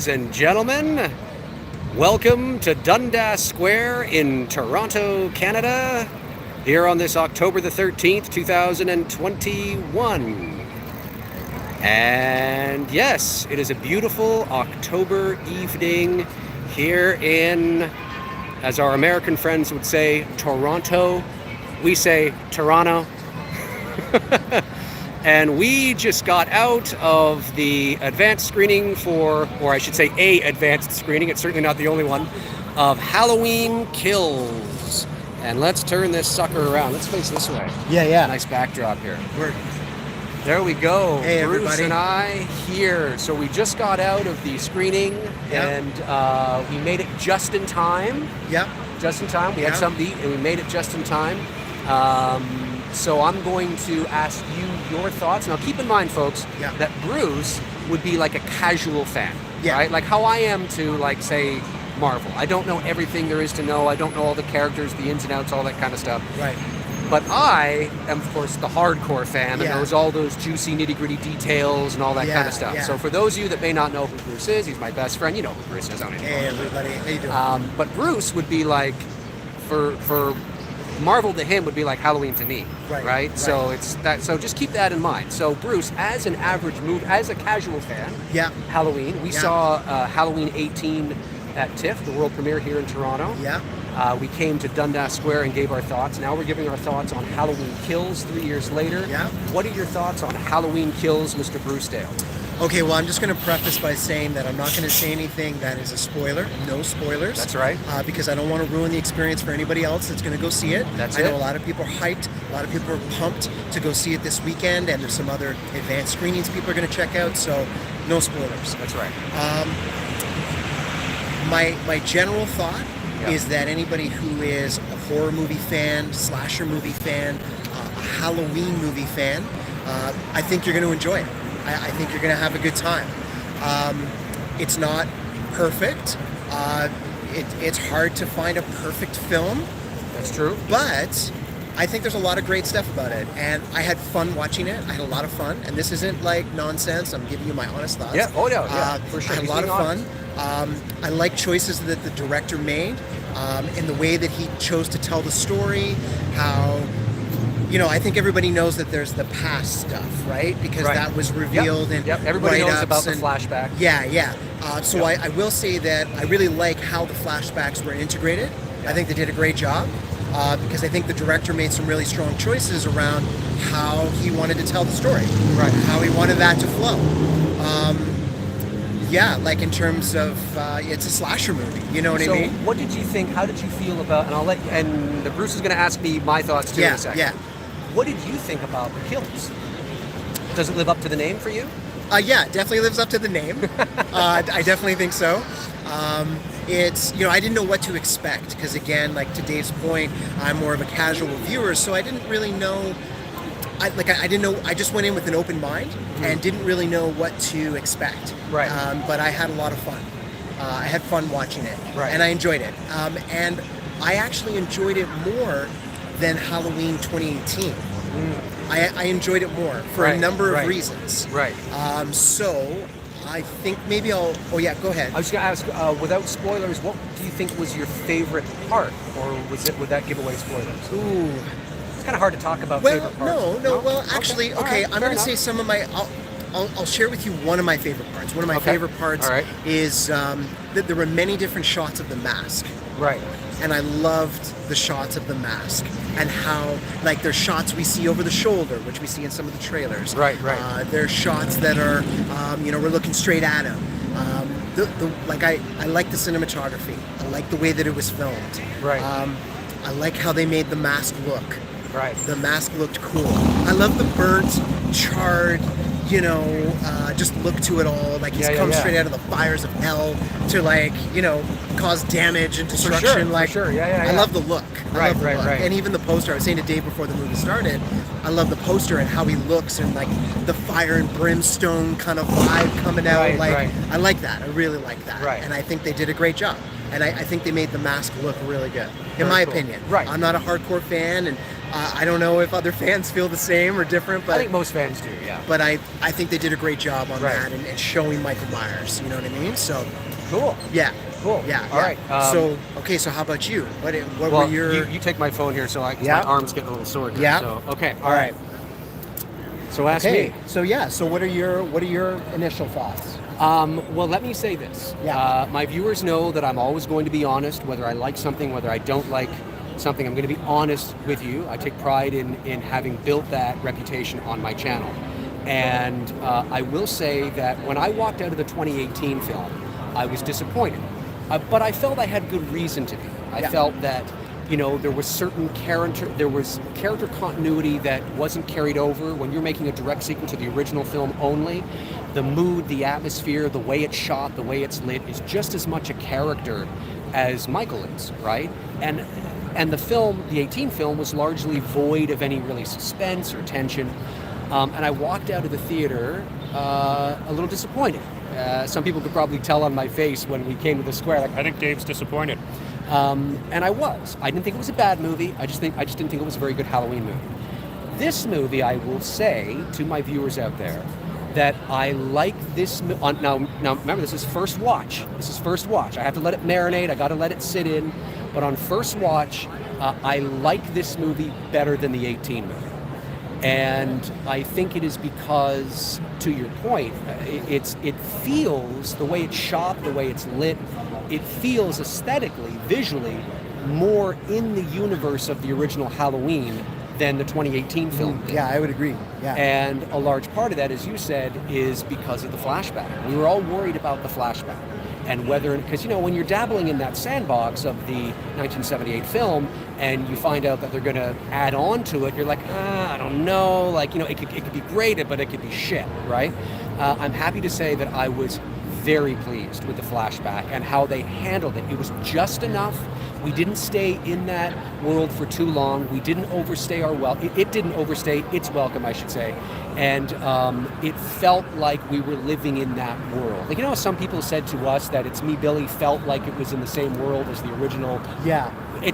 Ladies and gentlemen, welcome to Dundas Square in Toronto, Canada, here on this October the 13th, 2021. And yes, it is a beautiful October evening here in, as our American friends would say, Toronto. We say Toronto. And we just got out of the advanced screening for, or I should say a advanced screening, it's certainly not the only one, of Halloween Kills. And let's turn this sucker around. Let's face this way. Yeah. Nice backdrop here. There we go. Hey, Bruce everybody. and I here. So we just got out of the screening and we made it just in time. Yep. Just in time. We had something to eat and we made it just in time. So I'm going to ask you your thoughts. Now keep in mind, folks, that Bruce would be like a casual fan, right? Like how I am to, like, say, Marvel. I don't know everything there is to know. I don't know all the characters, the ins and outs, all that kind of stuff. Right. But I am, of course, the hardcore fan, and knows all those juicy, nitty-gritty details and all that kind of stuff. So for those of you that may not know who Bruce is, he's my best friend. You know who Bruce is, don't you? Hey, everybody. How you doing? But Bruce would be like, for Marvel to him would be like Halloween to me, right? So it's that. So just keep that in mind. So Bruce, as an average as a casual fan, Halloween. We saw Halloween 18 at TIFF, the world premiere here in Toronto. We came to Dundas Square and gave our thoughts. Now we're giving our thoughts on Halloween Kills 3 years later. What are your thoughts on Halloween Kills, Mr. Bruce Dale? Okay, well, I'm just going to preface by saying that I'm not going to say anything that is a spoiler. No spoilers. That's right. Because I don't want to ruin the experience for anybody else that's going to go see it. I know a lot of people are hyped. A lot of people are pumped to go see it this weekend, and there's some other advanced screenings people are going to check out, so no spoilers. That's right. My general thought is that anybody who is a horror movie fan, slasher movie fan, a Halloween movie fan, I think you're going to enjoy it. I think you're going to have a good time. It's not perfect. It's hard to find a perfect film. That's true. But I think there's a lot of great stuff about it. And I had fun watching it. I had a lot of fun. And this isn't like nonsense. I'm giving you my honest thoughts. For sure. I had a lot of fun. I like choices that the director made in the way that he chose to tell the story, how... You know, I think everybody knows that there's the past stuff, right? Because that was revealed in everybody knows write-ups about the flashback. So I will say that I really like how the flashbacks were integrated. I think they did a great job because I think the director made some really strong choices around how he wanted to tell the story, how he wanted that to flow. Like in terms of it's a slasher movie, you know what I mean? So what did you think, how did you feel about, and I'll let you, and Bruce is going to ask me my thoughts too in a second. What did you think about the kills? Does it live up to the name for you? It definitely lives up to the name. I definitely think so. It's, you know, I didn't know what to expect because, again, like to Dave's point, I'm more of a casual viewer, so I didn't really know. I didn't know. I just went in with an open mind and didn't really know what to expect. But I had a lot of fun. I had fun watching it, and I enjoyed it. And I actually enjoyed it more than Halloween 2018. I enjoyed it more for a number of reasons. So I think maybe I'll... Oh yeah, go ahead. I was going to ask, without spoilers, what do you think was your favorite part, or would that give away spoilers? Ooh, it's kind of hard to talk about favorite parts. No. Well, actually, okay. I'm going to say some of my... I'll share with you one of my favorite parts. One of my favorite parts is that there were many different shots of the mask. And I loved the shots of the mask and how, like, there's shots we see over the shoulder, which we see in some of the trailers. There's shots that are, we're looking straight at him. I like the cinematography. I like the way that it was filmed. I like how they made the mask look. The mask looked cool. I love the burnt, charred, just look to it all. Like he's come straight out of the fires of hell to, like, cause damage and destruction. I love the look. I love the look. And even the poster, I was saying to Dave before the movie started, I love the poster and how he looks and like the fire and brimstone kind of vibe coming out. I like that. I really like that. And I think they did a great job. And I think they made the mask look really good, in my opinion. I'm not a hardcore fan, and I don't know if other fans feel the same or different, but I think most fans do, yeah. But I think they did a great job on that and showing Michael Myers. You know what I mean? So cool. Yeah. Cool. Yeah. All right. So how about you? What were your? You take my phone here, so my arm's getting a little sore here. Yeah. So okay. All right. So ask me. So So what are your initial thoughts? Well, let me say this. Yeah. My viewers know that I'm always going to be honest, whether I like something, whether I don't like something. I'm going to be honest with you. I take pride in having built that reputation on my channel. And I will say that when I walked out of the 2018 film, I was disappointed. But I felt I had good reason to be. I felt that, there was character continuity that wasn't carried over. When you're making a direct sequel to the original film only, the mood, the atmosphere, the way it's shot, the way it's lit is just as much a character as Michael is, right? And the film, the 18 film, was largely void of any really suspense or tension. And I walked out of the theater a little disappointed. Some people could probably tell on my face when we came to the square, like, I think Dave's disappointed. And I was. I didn't think it was a bad movie. I just didn't think it was a very good Halloween movie. This movie, I will say to my viewers out there, that I like this. Now remember, this is first watch. I have to let it marinate. I got to let it sit in. But on first watch, I like this movie better than the 18 movie. And I think it is because, to your point, it feels, the way it's shot, the way it's lit, it feels aesthetically, visually, more in the universe of the original Halloween than the 2018 film did. Yeah, I would agree. Yeah. And a large part of that, as you said, is because of the flashback. We were all worried about the flashback. And whether, because when you're dabbling in that sandbox of the 1978 film and you find out that they're going to add on to it, you're like, I don't know, it could be great, but it could be shit, right? I'm happy to say that I was very pleased with the flashback and how they handled it. It was just enough. We didn't stay in that world for too long. We didn't overstay our welcome. It didn't overstay its welcome, I should say. And it felt like we were living in that world. Some people said to us that It's Me, Billy felt like it was in the same world as the original. Yeah.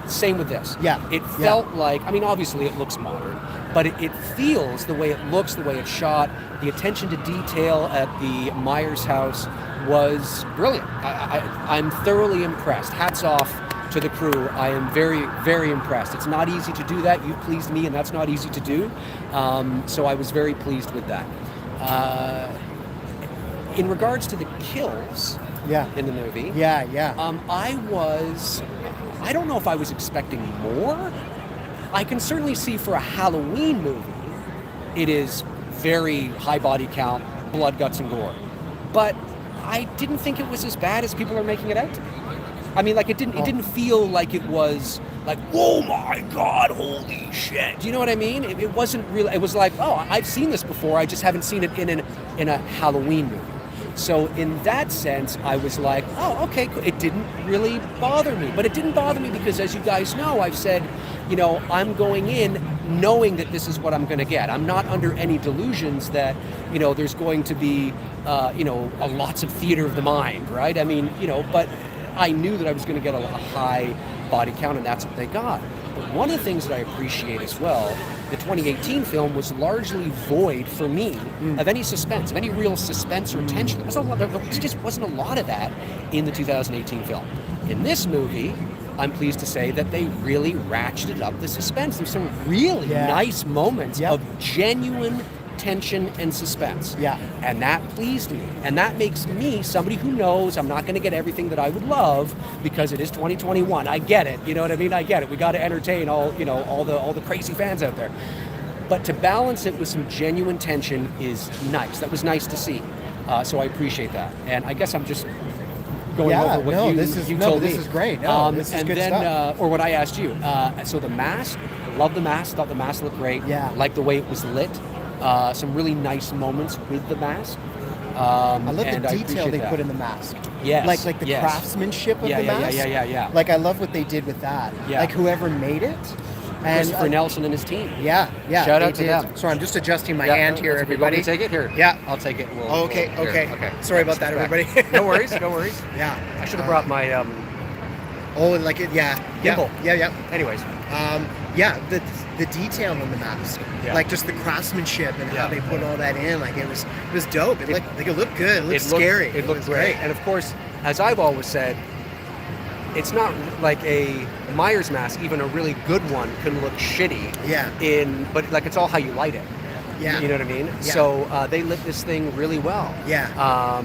Same with this. Yeah. It felt like, obviously it looks modern, but it feels, the way it looks, the way it's shot, the attention to detail at the Myers house was brilliant. I'm thoroughly impressed. Hats off to the crew. I am very, very impressed. It's not easy to do that. You've pleased me, and that's not easy to do. So I was very pleased with that. In regards to the kills in the movie, I don't know if I was expecting more. I can certainly see for a Halloween movie, it is very high body count, blood, guts, and gore. But I didn't think it was as bad as people are making it out to be. It didn't feel like it was like, oh my God, holy shit. Do you know what I mean? It wasn't really, it was like, oh, I've seen this before, I just haven't seen it in a Halloween movie. So in that sense, I was like, oh, okay, cool. It didn't really bother me. But it didn't bother me because, as you guys know, I've said, I'm going in knowing that this is what I'm going to get. I'm not under any delusions that, there's going to be, lots of theater of the mind, right? But I knew that I was going to get a high body count, and that's what they got. But one of the things that I appreciate as well, the 2018 film was largely void for me of any suspense, of any real suspense or tension. There just wasn't a lot of that in the 2018 film. In this movie, I'm pleased to say that they really ratcheted up the suspense. There's some really nice moments of genuine tension and suspense. Yeah. And that pleased me. And that makes me somebody who knows I'm not going to get everything that I would love because it is 2021. I get it. You know what I mean? I get it. We got to entertain all the crazy fans out there. But to balance it with some genuine tension is nice. That was nice to see. So I appreciate that. And I guess I'm just going over what you told me. This is great. This is and good then, stuff. Or what I asked you. So the mask, love the mask. Thought the mask looked great. Yeah. Liked the way it was lit. Some really nice moments with the mask. I love the detail they put in the mask. Yes. Like the craftsmanship of the mask. Yeah. Like I love what they did with that. Yeah. Like whoever made it. And Christopher Nelson and his team. Yeah. Shout out to them. So I'm just adjusting my hand here, everybody. Take it here. Yeah. I'll take it. Okay. Sorry about that, everybody. No worries. Yeah. I should have brought my gimbal. Yeah. Anyways. the detail in the mask, like just the craftsmanship and how they put all that in, like it was dope. It looked good. It looked scary. It looked great. And of course, as I've always said, it's not like a Myers mask, even a really good one, can look shitty. But like it's all how you light it. Yeah. You know what I mean? Yeah. So they lit this thing really well. Yeah.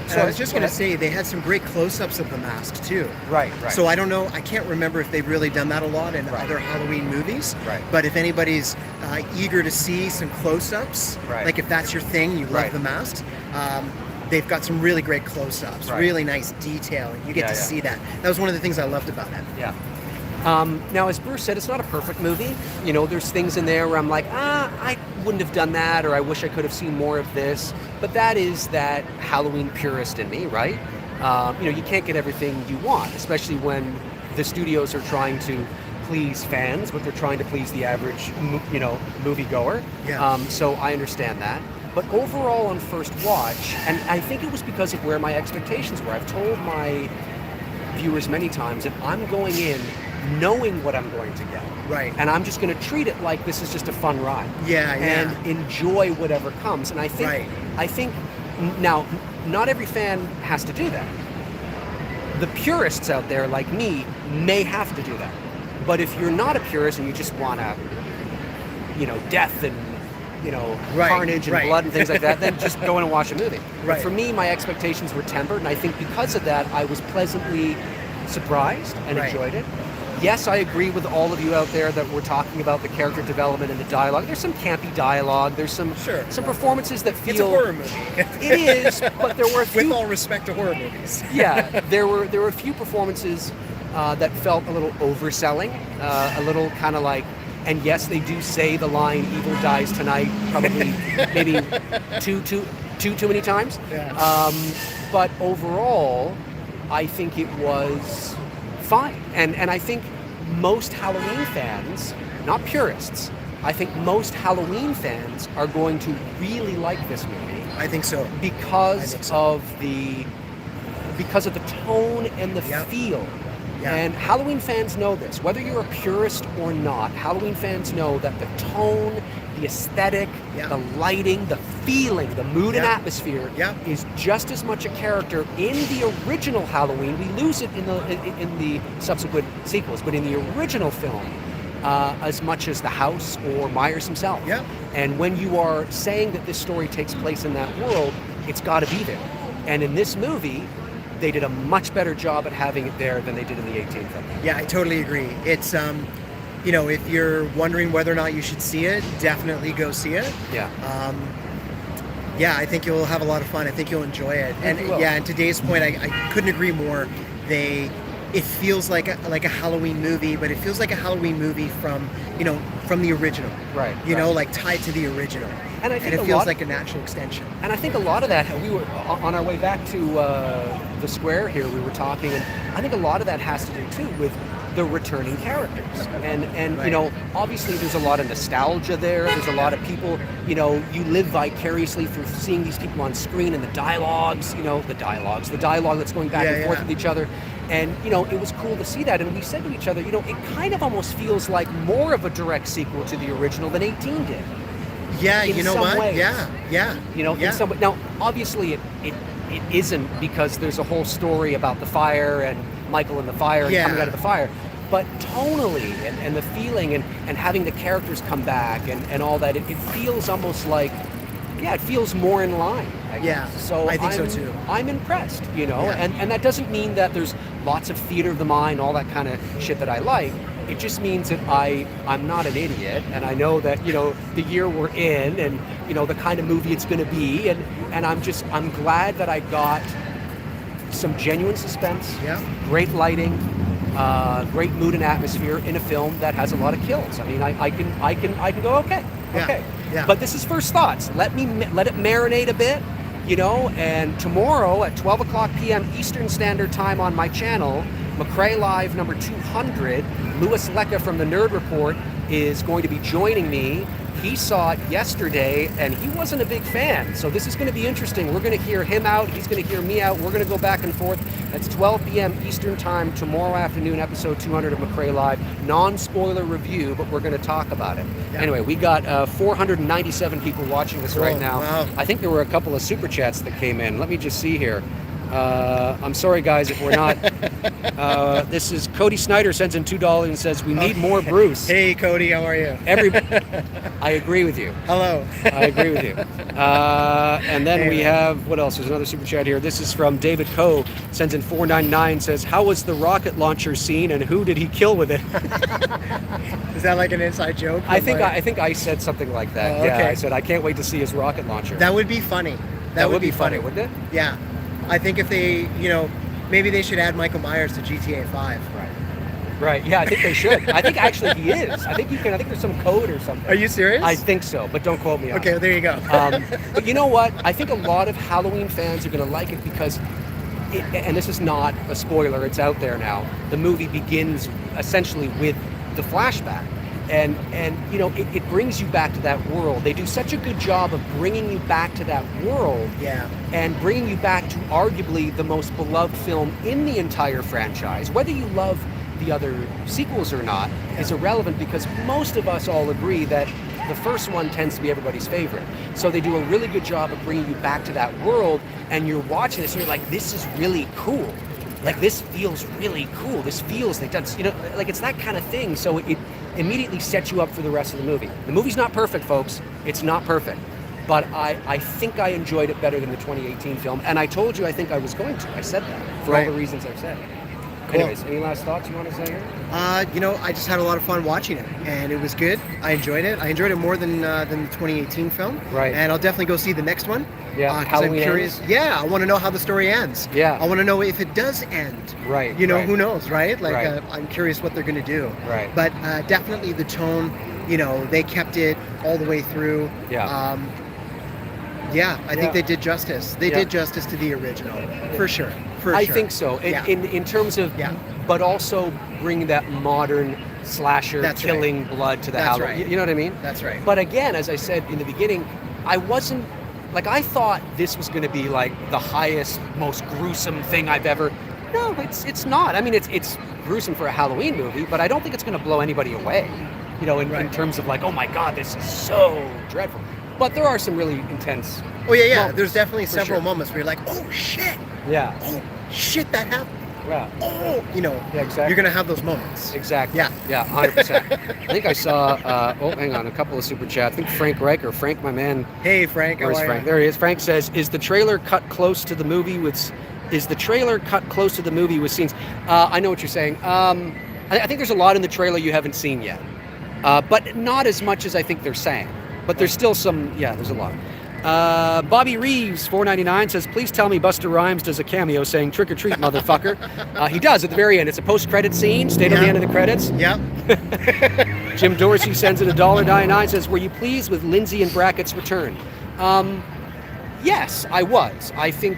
So I was just going to say, they had some great close-ups of the mask, too. Right. So I don't know, I can't remember if they've really done that a lot in other Halloween movies. Right. But if anybody's eager to see some close-ups, like if that's your thing, you love the masks, they've got some really great close-ups, really nice detail. You get to see that. That was one of the things I loved about it. Yeah. Now, as Bruce said, it's not a perfect movie. You know, there's things in there where I'm like, I wouldn't have done that, or I wish I could have seen more of this. But that is that Halloween purist in me, right? You know, you can't get everything you want, especially when the studios are trying to please fans, but they're trying to please the average, moviegoer. Yeah. So I understand that. But overall, on first watch, and I think it was because of where my expectations were. I've told my viewers many times that I'm going in knowing what I'm going to get. Right. And I'm just going to treat it like this is just a fun ride. And enjoy whatever comes. And I think now, not every fan has to do that. The purists out there like me may have to do that. But if you're not a purist and you just want to, death and, carnage and blood and things like that, then just go in and watch a movie. But for me, my expectations were tempered, and I think because of that, I was pleasantly surprised and enjoyed it. Yes, I agree with all of you out there that we're talking about the character development and the dialogue. There's some campy dialogue. There's some performances that feel... It's a horror movie. It is, but there were a few... With all respect to horror movies. There were a few performances that felt a little overselling, a little kind of like... And yes, they do say the line "Evil dies tonight" probably maybe too many times. Yeah. But overall, I think it was fine. And I think most Halloween fans, not purists, I think most Halloween fans are going to really like this movie. I think so. Because of the tone and the feel. Yeah. And Halloween fans know this. Whether you're a purist or not, Halloween fans know that the tone, the aesthetic, the lighting, the feeling, the mood and atmosphere is just as much a character in the original Halloween. We lose it in the subsequent sequels, but in the original film, as much as the house or Myers himself. Yeah. And when you are saying that this story takes place in that world, it's got to be there. And in this movie, they did a much better job at having it there than they did in the 18 film. Yeah, I totally agree. It's, if you're wondering whether or not you should see it, definitely go see it. Yeah. I think you'll have a lot of fun. I think you'll enjoy it. And and to Dave's point, I couldn't agree more. It feels like a Halloween movie, but it feels like a Halloween movie from the original. Right. Like tied to the original. And I think it feels like a natural extension. And I think a lot of that, we were on our way back to the square here, we were talking, and I think a lot of that has to do too with the returning characters. And obviously there's a lot of nostalgia there. There's a lot of people, you live vicariously through seeing these people on screen and the dialogue that's going back and forth with each other. And, it was cool to see that. And we said to each other, it kind of almost feels like more of a direct sequel to the original than 18 did. Yeah, in you know some what? ways. Yeah. In some way. Now, obviously, it isn't, because there's a whole story about the fire and Michael and the fire and coming out of the fire. But tonally and the feeling and having the characters come back and all that, it feels almost like, it feels more in line. So I think so too. I'm impressed, and that doesn't mean that there's lots of theater of the mind, all that kind of shit that I like. It just means that I'm not an idiot, and I know that, the year we're in and, the kind of movie it's going to be, and I'm glad that I got some genuine suspense, great lighting, great mood and atmosphere in a film that has a lot of kills. I mean, I can go, okay. Yeah. But this is first thoughts. Let it marinate a bit, and tomorrow at 12 o'clock p.m. Eastern Standard Time on my channel, McRae Live number 200, Louis Lecca from the Nerd Report is going to be joining me he saw it yesterday, and he wasn't a big fan. So this is going to be interesting. We're going to hear him out. He's going to hear me out. We're going to go back and forth. That's 12 p.m. Eastern Time tomorrow afternoon, episode 200 of McRae Live. Non-spoiler review, but we're going to talk about it. Yeah. Anyway, we got 497 people watching this right now. Wow. I think there were a couple of super chats that came in. Let me just see here. I'm sorry, guys, if we're not. This is Cody Snyder sends in $2 and says, we need more Bruce. Hey, Cody, how are you? I agree with you. Hello. I agree with you. And then we have, what else? There's another super chat here. This is from David Coe, sends in $4.99, says, how was the rocket launcher scene and who did he kill with it? Is that like an inside joke? I think I said something like that. Oh, okay. Yeah, I said, I can't wait to see his rocket launcher. That would be funny. That would be funny, wouldn't it? Yeah. I think if they, maybe they should add Michael Myers to GTA 5. Right. Yeah, I think they should. I think actually he is. I think there's some code or something. Are you serious? I think so, but don't quote me on it. Okay, there you go. But you know what? I think a lot of Halloween fans are going to like it because, and this is not a spoiler, it's out there now, the movie begins essentially with the flashback. And it brings you back to that world. They do such a good job of bringing you back to that world, and bringing you back to arguably the most beloved film in the entire franchise. Whether you love the other sequels or not is irrelevant, because most of us all agree that the first one tends to be everybody's favorite. So they do a really good job of bringing you back to that world, and you're watching this and you're like, this is really cool. Like, this feels really cool. This feels like that's, like it's that kind of thing. So it immediately sets you up for the rest of the movie. The movie's not perfect, folks. It's not perfect. But I think I enjoyed it better than the 2018 film. And I told you I think I was going to. I said that for all the reasons I've said. Cool. Anyways, any last thoughts you want to say here? I just had a lot of fun watching it, and it was good. I enjoyed it. I enjoyed it more than the 2018 film. Right. And I'll definitely go see the next one. Yeah. Because I'm curious. Ends? Yeah, I want to know how the story ends. Yeah. I want to know if it does end. Right. Who knows, right? Like, I'm curious what they're going to do. Right. But definitely the tone. They kept it all the way through. Yeah. I think they did justice. They did justice to the original, for sure. I think so. In terms of, but also bring that modern slasher killing blood to the Halloween. Right. You know what I mean? That's right. But again, as I said in the beginning, I wasn't like, I thought this was going to be like the highest, most gruesome thing I've ever. No, it's not. I mean, it's gruesome for a Halloween movie, but I don't think it's going to blow anybody away. In terms of like, oh my God, this is so dreadful. But there are some really intense. Oh yeah. There's definitely several moments where you're like, oh shit. Yeah. Oh shit, that happened. Yeah. Oh, Yeah, exactly. You're gonna have those moments. Exactly. Yeah. Yeah, 100%. I think I saw. Hang on, a couple of super chats. I think Frank Frank, my man. Hey, Frank. Where's Frank? There he is. Frank says, "Is the trailer cut close to the movie with scenes?" I know what you're saying. I think there's a lot in the trailer you haven't seen yet, but not as much as I think they're saying. But there's still some. Yeah, there's a lot. Bobby Reeves, $4.99, says, please tell me Busta Rhymes does a cameo saying trick or treat, motherfucker. He does at the very end. It's a post-credit scene, stayed on the end of the credits. Yep. Jim Dorsey sends in $1.99, says, were you pleased with Lindsay and Brackett's return? Yes, I was. I think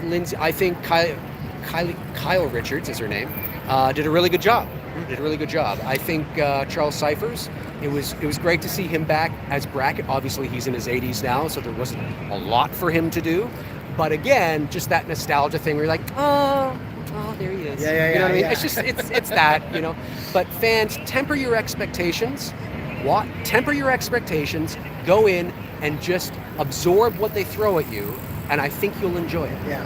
Kyle Richards is her name, did a really good job. I think Charles Cyphers, it was great to see him back as Brackett. Obviously, he's in his 80s now, so there wasn't a lot for him to do. But again, just that nostalgia thing where you're like, oh, there he is. Yeah. You know what I mean? It's just, it's that, But fans, temper your expectations. Temper your expectations. Go in and just absorb what they throw at you, and I think you'll enjoy it. Yeah.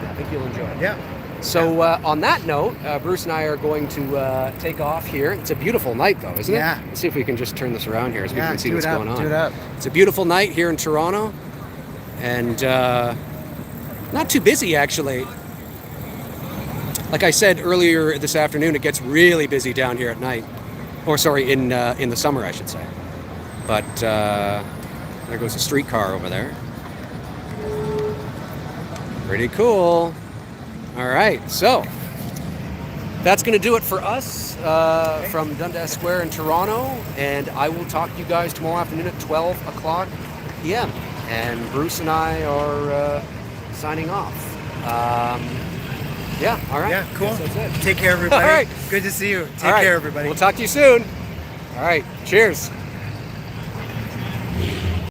I think you'll enjoy it. Yeah. So on that note, Bruce and I are going to take off here. It's a beautiful night, though, isn't it? Yeah. Let's see if we can just turn this around here so we can see what's going on. Do it up. It's a beautiful night here in Toronto, and not too busy, actually. Like I said earlier this afternoon, it gets really busy down here at night. Or sorry, in the summer, I should say. But there goes a streetcar over there. Pretty cool. All right, so that's going to do it for us from Dundas Square in Toronto, and I will talk to you guys tomorrow afternoon at 12 o'clock p.m. And Bruce and I are signing off. Yeah, all right. Yeah, cool. That's it. Take care, everybody. All right. Good to see you. Take care, everybody. We'll talk to you soon. All right, cheers.